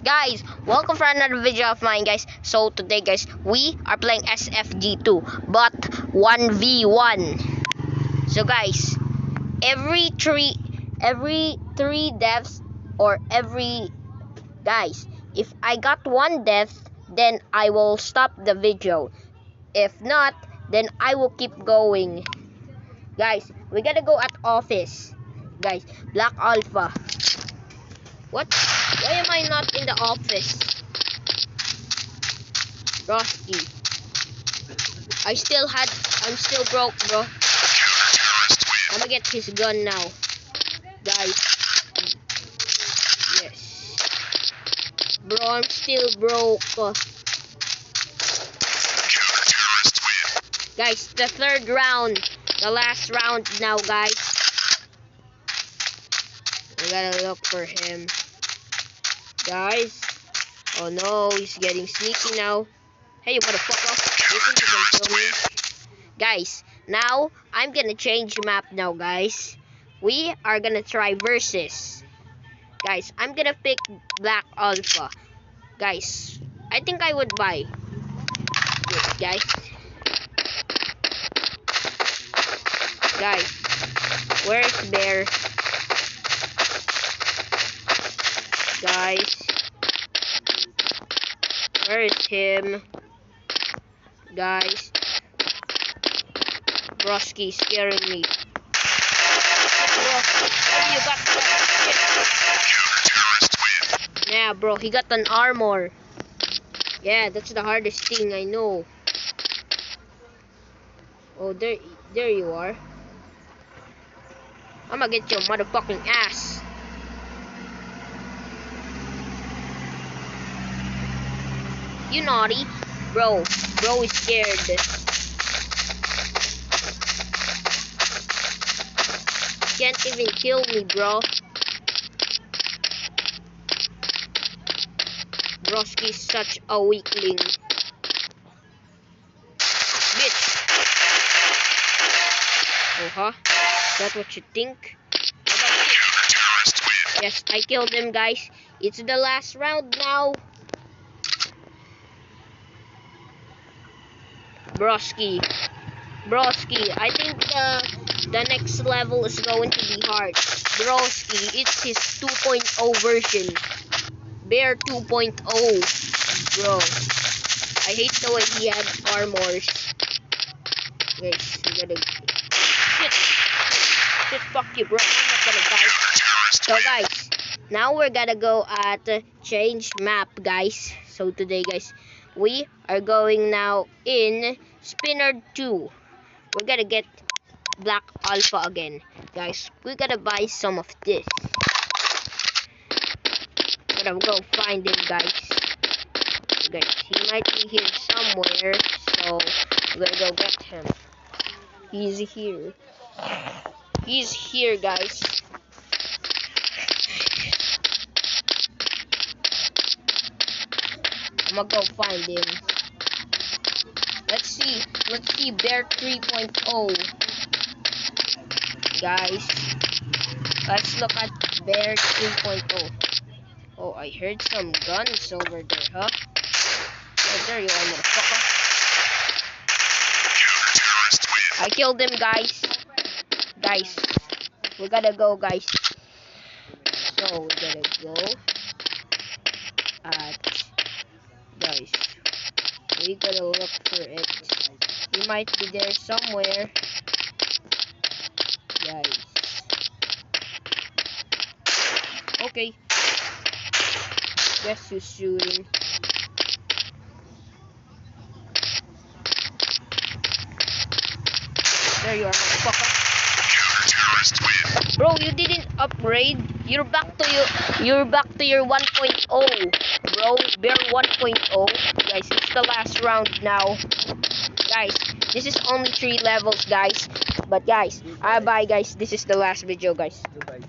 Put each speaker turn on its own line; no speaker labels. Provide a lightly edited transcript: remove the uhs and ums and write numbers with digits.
Guys, welcome for another video of mine, guys. So today, guys, we are playing SFG2, but 1v1. So guys, every three deaths, or every, guys, if I got one death, then I will stop the video. If not, then I will keep going. Guys, we gotta go at office. Guys, Black Alpha. What? Why am I not in the office? Rusty. I'm still broke, bro. I'm gonna get his gun now. Guys. Yes. Bro, I'm still broke. Guys, the third round. The last round now, guys. I gotta look for him. Guys. Oh no, he's getting sneaky now. Hey, you motherfucker. You think you can kill me? Guys, now I'm gonna change map now, guys. We are gonna try versus. Guys, I'm gonna pick Black Alpha. Guys, I think I would buy this, guys. Guys, where's Bear? Guys, where is him? Guys, Broski scaring me. Bro, you got that shit. Yeah, bro, he got an armor. Yeah, that's the hardest thing, I know. Oh, there you are. I'm gonna get your motherfucking ass. You naughty. Bro is scared. Can't even kill me, bro. Broski's such a weakling. Bitch. Oh, huh? Is that what you think? Yes, I killed him, guys. It's the last round now. Broski, I think the next level is going to be hard. Broski, it's his 2.0 version. Bear 2.0. Bro, I hate the way he had armors. Guys, we gotta... Shit, fuck you, bro. I'm not gonna die. So, guys, now we're gonna go at change map, guys. So, today, guys, we are going now in Spinner 2. We're gonna get Black Alpha again. Guys, we gotta buy some of this. Gotta go find him, guys. Guys, he might be here somewhere, so we're gonna go get him. He's here. He's here, guys. I'm gonna go find him. Let's see Bear 3.0. Guys, let's look at Bear 3.0. Oh, I heard some guns over there, huh? Oh, there you are, motherfucker. I killed him, guys. Guys, we gotta go, guys. So, we gotta go at... Guys, we gotta look for it. He might be there somewhere. Guys. Okay. Guess who's shooting? There you are, motherfucker. Bro, you didn't upgrade. You're back to your 1.0. Bro, Bear 1.0. Guys, it's the last round now. Guys, this is only 3 levels, guys. But guys, bye guys. This is the last video, guys.
Goodbye.